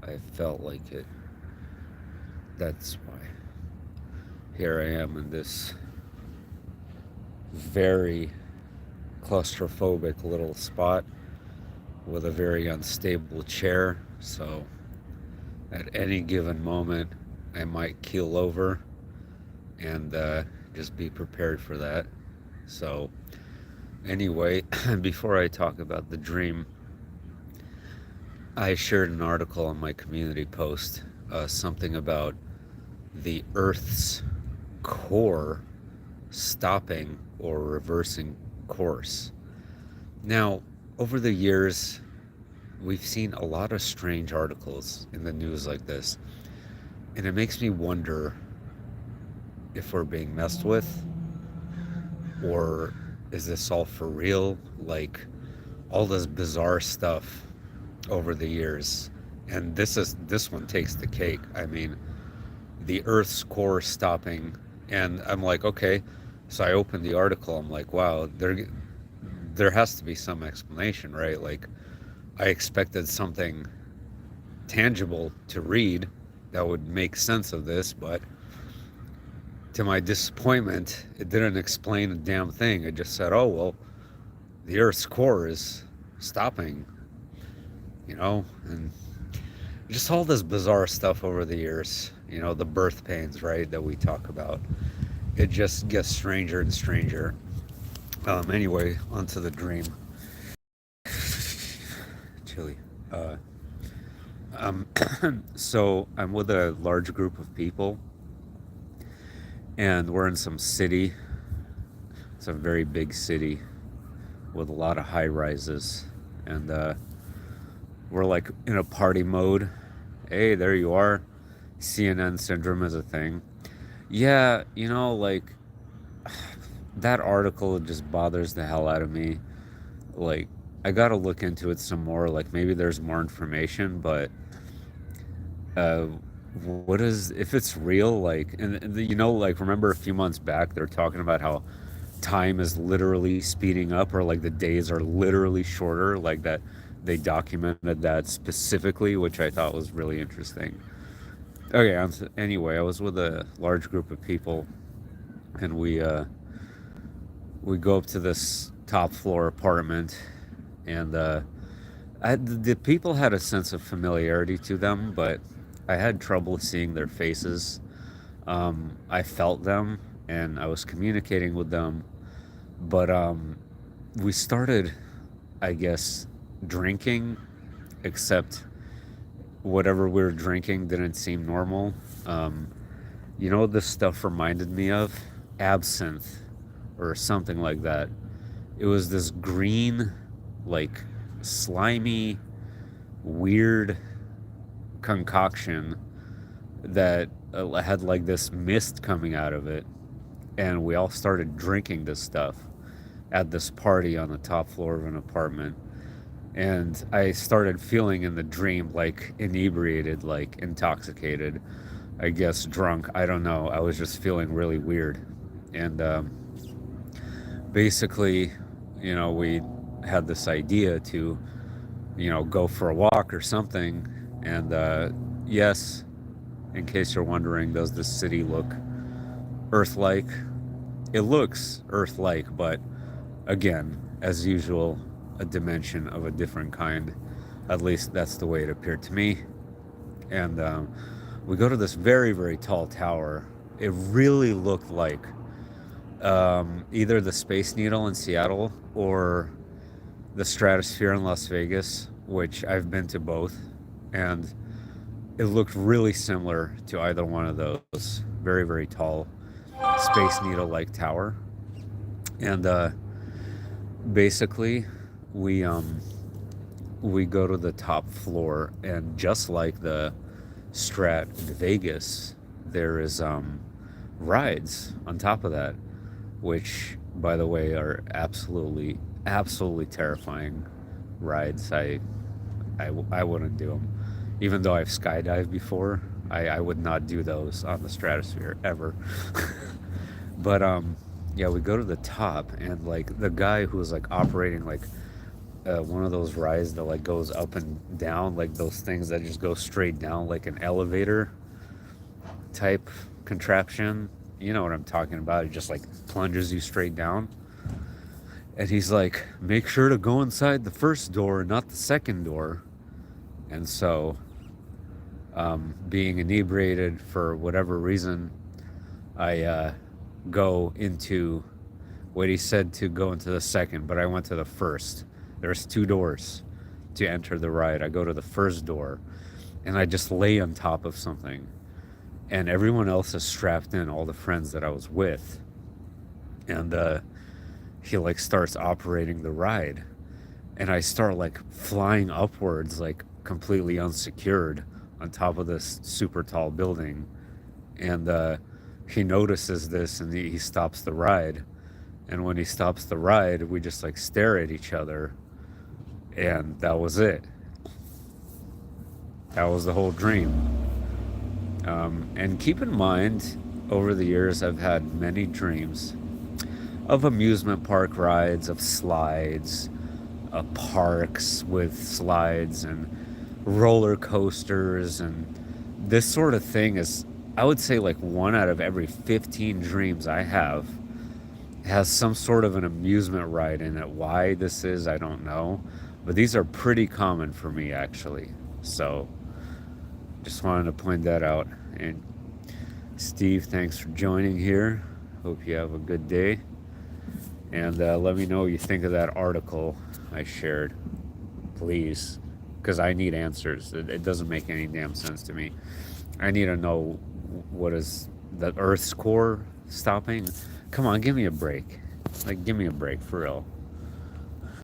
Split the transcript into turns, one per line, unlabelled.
I felt like it. That's why. Here I am in this very claustrophobic little spot with a very unstable chair. So at any given moment, I might keel over and just be prepared for that. So, anyway, before I talk about the dream, I shared an article on my community post, something about the Earth's core stopping or reversing course. Now, over the years, we've seen a lot of strange articles in the news like this, and it makes me wonder if we're being messed with, or is this all for real? Like all this bizarre stuff over the years. And this one takes the cake. I mean, the Earth's core stopping, and I'm like, okay. So I opened the article. I'm like, wow, there has to be some explanation, right? Like I expected something tangible to read that would make sense of this, but to my disappointment, it didn't explain a damn thing. It just said, oh, well, the Earth's core is stopping, and just all this bizarre stuff over the years, the birth pains, right, that we talk about. It just gets stranger and stranger. Anyway, onto the dream. Chilly. Um, so I'm with a large group of people, and we're in some city. It's a very big city with a lot of high rises, and we're like in a party mode. Hey, there you are. CNN syndrome is a thing. Yeah, like that article just bothers the hell out of me. Like, I gotta look into it some more. Like, maybe there's more information, but uh, what is, if it's real? Like, like, remember a few months back, they're talking about how time is literally speeding up, or like the days are literally shorter, like that they documented that specifically, which I thought was really interesting. Okay, anyway, I was with a large group of people, and we go up to this top floor apartment, and the people had a sense of familiarity to them, but I had trouble seeing their faces. I felt them, and I was communicating with them, but we started, I guess, drinking, except whatever we were drinking didn't seem normal. You know what this stuff reminded me of? Absinthe or something like that. It was this green, like slimy, weird concoction that had like this mist coming out of it. And we all started drinking this stuff at this party on the top floor of an apartment. And I started feeling in the dream like inebriated, like intoxicated, I guess drunk. I don't know. I was just feeling really weird. And basically, we had this idea to, go for a walk or something. And yes, in case you're wondering, does this city look Earth like? It looks Earth like, but again, as usual, a dimension of a different kind. At least that's the way it appeared to me. And we go to this very, very tall tower. It really looked like either the Space Needle in Seattle or the Stratosphere in Las Vegas, which I've been to both. And it looked really similar to either one of those. Very, very tall Space Needle like tower. And basically, we go to the top floor, and just like the Strat in Vegas, there is rides on top of that, which, by the way, are absolutely, absolutely terrifying rides. I wouldn't do them, even though I've skydived before. I would not do those on the Stratosphere ever. But yeah, we go to the top, and like the guy who was like operating like one of those rides that like goes up and down, like those things that just go straight down, like an elevator type contraption. You know what I'm talking about? It just like plunges you straight down. And he's like, make sure to go inside the first door, not the second door. And so, being inebriated for whatever reason, I go into what he said to go into the second, but I went to the first. There's two doors to enter the ride. I go to the first door and I just lay on top of something. And everyone else is strapped in, all the friends that I was with. And he like starts operating the ride. And I start like flying upwards, like completely unsecured on top of this super tall building. And he notices this and he stops the ride. And when he stops the ride, we just like stare at each other. And that was it. That was the whole dream. And keep in mind, over the years, I've had many dreams of amusement park rides, of slides, parks with slides and roller coasters. And this sort of thing is, I would say, like 1 out of every 15 dreams I have has some sort of an amusement ride in it. Why this is, I don't know. But these are pretty common for me, actually. So, just wanted to point that out. And Steve, thanks for joining here. Hope you have a good day. And let me know what you think of that article I shared, please. Because I need answers. It doesn't make any damn sense to me. I need to know, what is the Earth's core stopping? Come on, give me a break. Like, give me a break, for real.